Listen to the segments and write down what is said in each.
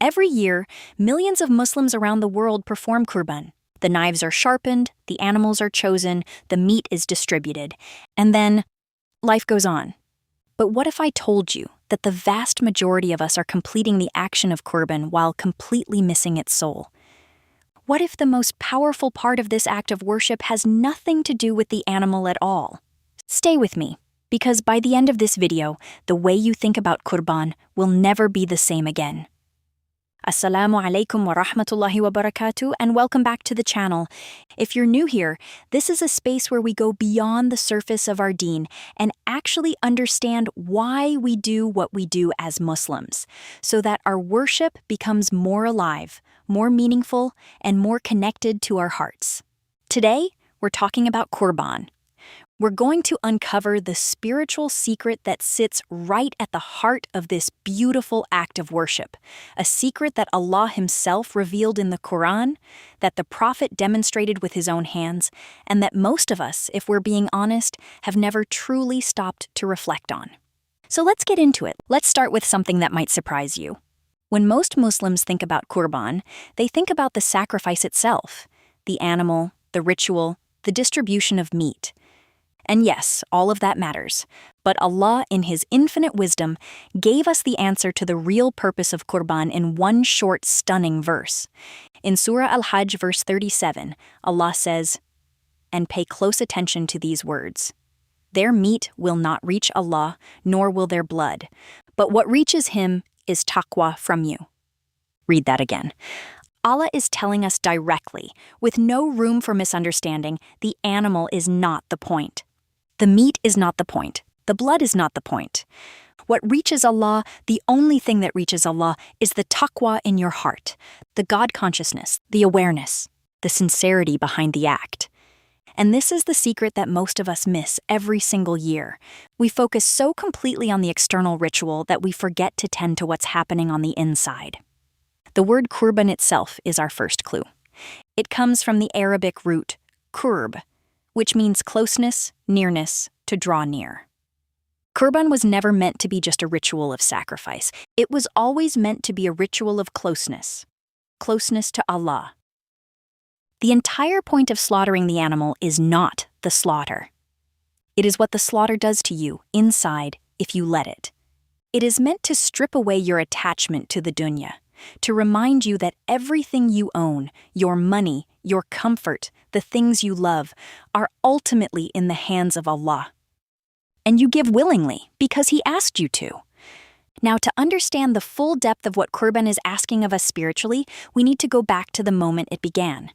Every year, millions of Muslims around the world perform Qurban. The knives are sharpened, the animals are chosen, the meat is distributed, and then life goes on. But what if I told you that the vast majority of us are completing the action of Qurban while completely missing its soul? What if the most powerful part of this act of worship has nothing to do with the animal at all? Stay with me, because by the end of this video, the way you think about Qurban will never be the same again. Assalamu alaikum wa rahmatullahi wa barakatuh, and welcome back to the channel. If you're new here, this is a space where we go beyond the surface of our deen and actually understand why we do what we do as Muslims, so that our worship becomes more alive, more meaningful, and more connected to our hearts. Today, we're talking about Qurban. We're going to uncover the spiritual secret that sits right at the heart of this beautiful act of worship, a secret that Allah Himself revealed in the Quran, that the Prophet demonstrated with his own hands, and that most of us, if we're being honest, have never truly stopped to reflect on. So let's get into it. Let's start with something that might surprise you. When most Muslims think about Qurban, they think about the sacrifice itself, the animal, the ritual, the distribution of meat. And yes, all of that matters, but Allah, in His infinite wisdom, gave us the answer to the real purpose of Qurban in one short, stunning verse. In Surah al-Hajj, verse 37, Allah says, "And pay close attention to these words. Their meat will not reach Allah, nor will their blood, but what reaches Him is taqwa from you." Read that again. Allah is telling us directly, with no room for misunderstanding, the animal is not the point. The meat is not the point. The blood is not the point. What reaches Allah, the only thing that reaches Allah, is the taqwa in your heart, the God consciousness, the awareness, the sincerity behind the act. And this is the secret that most of us miss every single year. We focus so completely on the external ritual that we forget to tend to what's happening on the inside. The word Qurban itself is our first clue. It comes from the Arabic root qurb, which means closeness, nearness, to draw near. Qurban was never meant to be just a ritual of sacrifice. It was always meant to be a ritual of closeness to Allah. The entire point of slaughtering the animal is not the slaughter. It is what the slaughter does to you inside if you let it. It is meant to strip away your attachment to the dunya, to remind you that everything you own, your money, your comfort, the things you love, are ultimately in the hands of Allah. And you give willingly because He asked you to. Now, to understand the full depth of what Qurban is asking of us spiritually, we need to go back to the moment it began.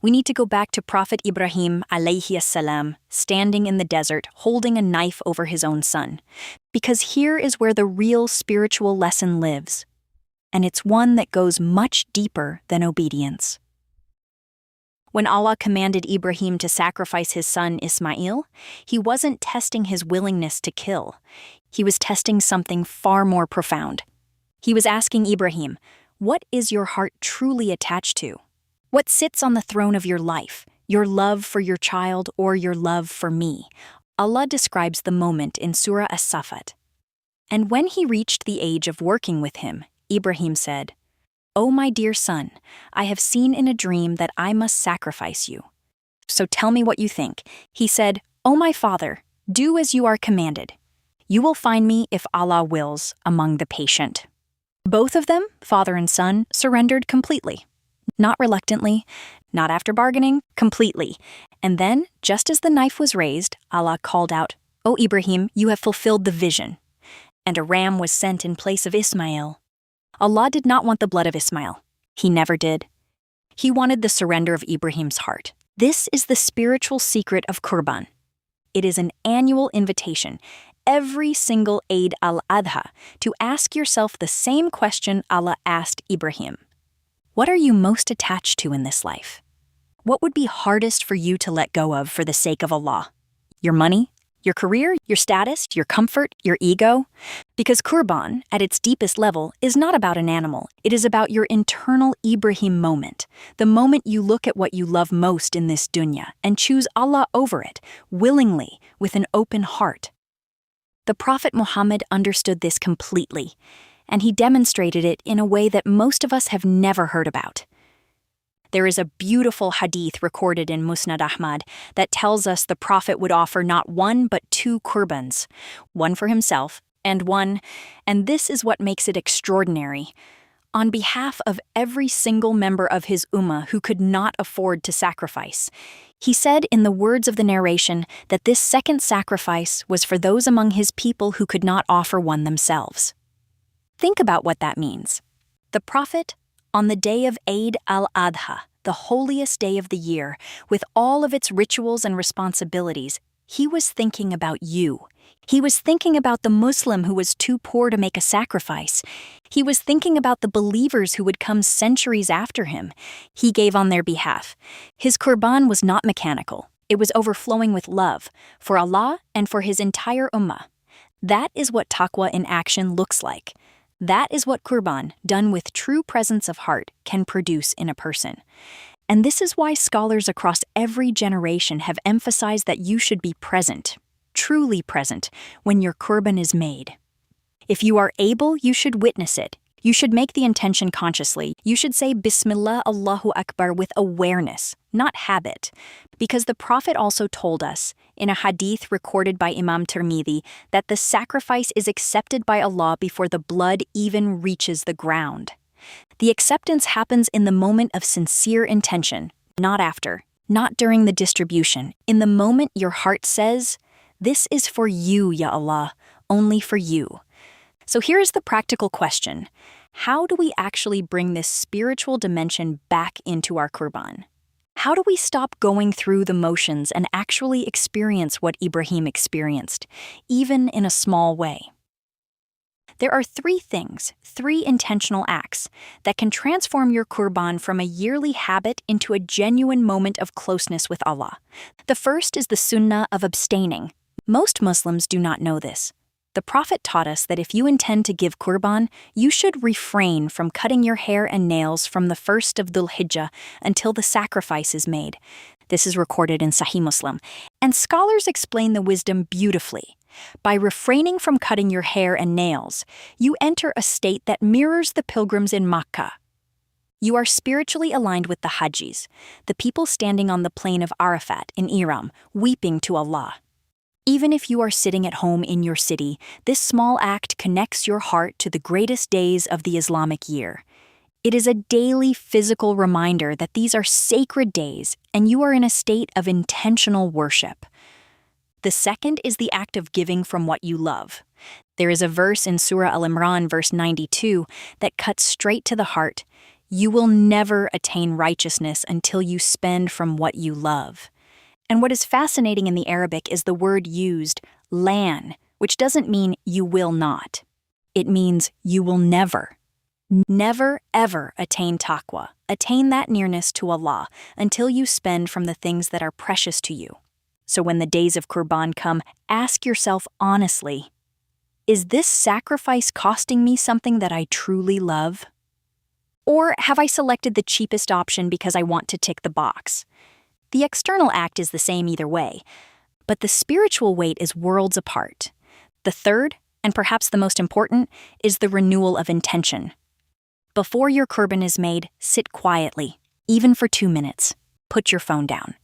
We need to go back to Prophet Ibrahim alayhi salam, standing in the desert, holding a knife over his own son. Because here is where the real spiritual lesson lives. And it's one that goes much deeper than obedience. When Allah commanded Ibrahim to sacrifice his son Ismail, He wasn't testing his willingness to kill. He was testing something far more profound. He was asking Ibrahim, what is your heart truly attached to? What sits on the throne of your life, your love for your child or your love for me? Allah describes the moment in Surah As-Safat. And when he reached the age of working with him, Ibrahim said, "O my dear son, I have seen in a dream that I must sacrifice you. So tell me what you think." He said, "O my father, do as you are commanded. You will find me, if Allah wills, among the patient." Both of them, father and son, surrendered completely. Not reluctantly, not after bargaining, completely. And then, just as the knife was raised, Allah called out, "O Ibrahim, you have fulfilled the vision." And a ram was sent in place of Ismail. Allah did not want the blood of Ismail. He never did. He wanted the surrender of Ibrahim's heart. This is the spiritual secret of Qurban. It is an annual invitation, every single Eid al-Adha, to ask yourself the same question Allah asked Ibrahim. What are you most attached to in this life? What would be hardest for you to let go of for the sake of Allah? Your money? Your career, your status, your comfort, your ego? Because Qurban, at its deepest level, is not about an animal. It is about your internal Ibrahim moment, the moment you look at what you love most in this dunya and choose Allah over it, willingly, with an open heart. The Prophet Muhammad understood this completely, and he demonstrated it in a way that most of us have never heard about. There is a beautiful hadith recorded in Musnad Ahmad that tells us the Prophet would offer not one but two Qurbans, one for himself and this is what makes it extraordinary, on behalf of every single member of his ummah who could not afford to sacrifice. He said in the words of the narration that this second sacrifice was for those among his people who could not offer one themselves. Think about what that means. The Prophet, on the day of al-Adha, the holiest day of the year, with all of its rituals and responsibilities, he was thinking about you. He was thinking about the Muslim who was too poor to make a sacrifice. He was thinking about the believers who would come centuries after him. He gave on their behalf. His Qurban was not mechanical. It was overflowing with love for Allah and for his entire ummah. That is what taqwa in action looks like. That is what Qurban, done with true presence of heart, can produce in a person. And this is why scholars across every generation have emphasized that you should be present, truly present, when your Qurban is made. If you are able, you should witness it. You should make the intention consciously. You should say Bismillah Allahu Akbar with awareness, not habit. Because the Prophet also told us, in a hadith recorded by Imam Tirmidhi, that the sacrifice is accepted by Allah before the blood even reaches the ground. The acceptance happens in the moment of sincere intention, not after, not during the distribution. In the moment your heart says, "This is for you, Ya Allah, only for you." So here is the practical question. How do we actually bring this spiritual dimension back into our Qurban? How do we stop going through the motions and actually experience what Ibrahim experienced, even in a small way? There are three intentional acts, that can transform your Qurban from a yearly habit into a genuine moment of closeness with Allah. The first is the sunnah of abstaining. Most Muslims do not know this. The Prophet taught us that if you intend to give Qurban, you should refrain from cutting your hair and nails from the first of Dhul Hijjah until the sacrifice is made. This is recorded in Sahih Muslim, and scholars explain the wisdom beautifully. By refraining from cutting your hair and nails, you enter a state that mirrors the pilgrims in Makkah. You are spiritually aligned with the Hajjis, the people standing on the plain of Arafat in Iram, weeping to Allah. Even if you are sitting at home in your city, this small act connects your heart to the greatest days of the Islamic year. It is a daily physical reminder that these are sacred days and you are in a state of intentional worship. The second is the act of giving from what you love. There is a verse in Surah Al-Imran, verse 92, that cuts straight to the heart. You will never attain righteousness until you spend from what you love. And what is fascinating in the Arabic is the word used, lan, which doesn't mean you will not. It means you will never ever attain taqwa, attain that nearness to Allah, until you spend from the things that are precious to you. So when the days of Qurban come, ask yourself honestly, is this sacrifice costing me something that I truly love? Or have I selected the cheapest option because I want to tick the box? The external act is the same either way, but the spiritual weight is worlds apart. The third, and perhaps the most important, is the renewal of intention. Before your Qurban is made, sit quietly, even for 2 minutes. Put your phone down,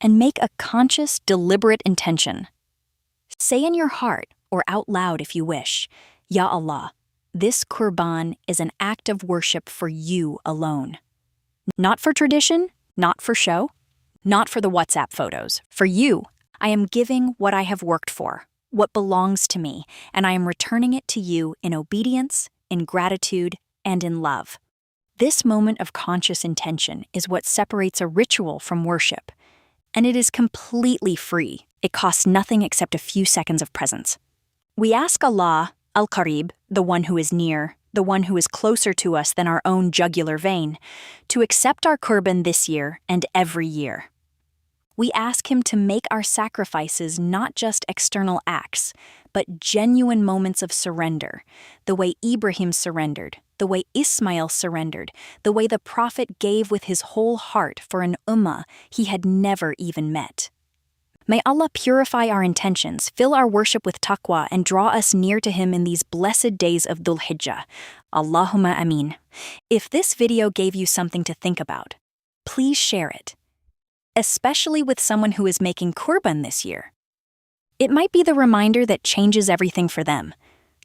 and make a conscious, deliberate intention. Say in your heart, or out loud if you wish, Ya Allah, this Qurban is an act of worship for you alone. Not for tradition, not for show, not for the WhatsApp photos. For you, I am giving what I have worked for, what belongs to me, and I am returning it to you in obedience, in gratitude, and in love. This moment of conscious intention is what separates a ritual from worship, and it is completely free. It costs nothing except a few seconds of presence. We ask Allah, Al-Qarib, the one who is near, the one who is closer to us than our own jugular vein, to accept our Qurban this year and every year. We ask him to make our sacrifices not just external acts, but genuine moments of surrender, the way Ibrahim surrendered, the way Ismail surrendered, the way the Prophet gave with his whole heart for an ummah he had never even met. May Allah purify our intentions, fill our worship with taqwa, and draw us near to Him in these blessed days of Dhul Hijjah. Allahumma ameen. If this video gave you something to think about, please share it, especially with someone who is making Qurban this year. It might be the reminder that changes everything for them.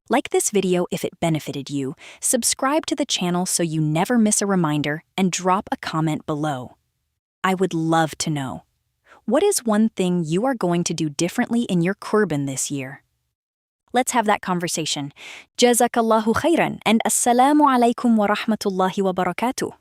Like this video if it benefited you, subscribe to the channel so you never miss a reminder, and drop a comment below. I would love to know. What is one thing you are going to do differently in your Qurban this year? Let's have that conversation. Jazakallahu khairan and assalamu alaikum wa rahmatullahi wa barakatuh.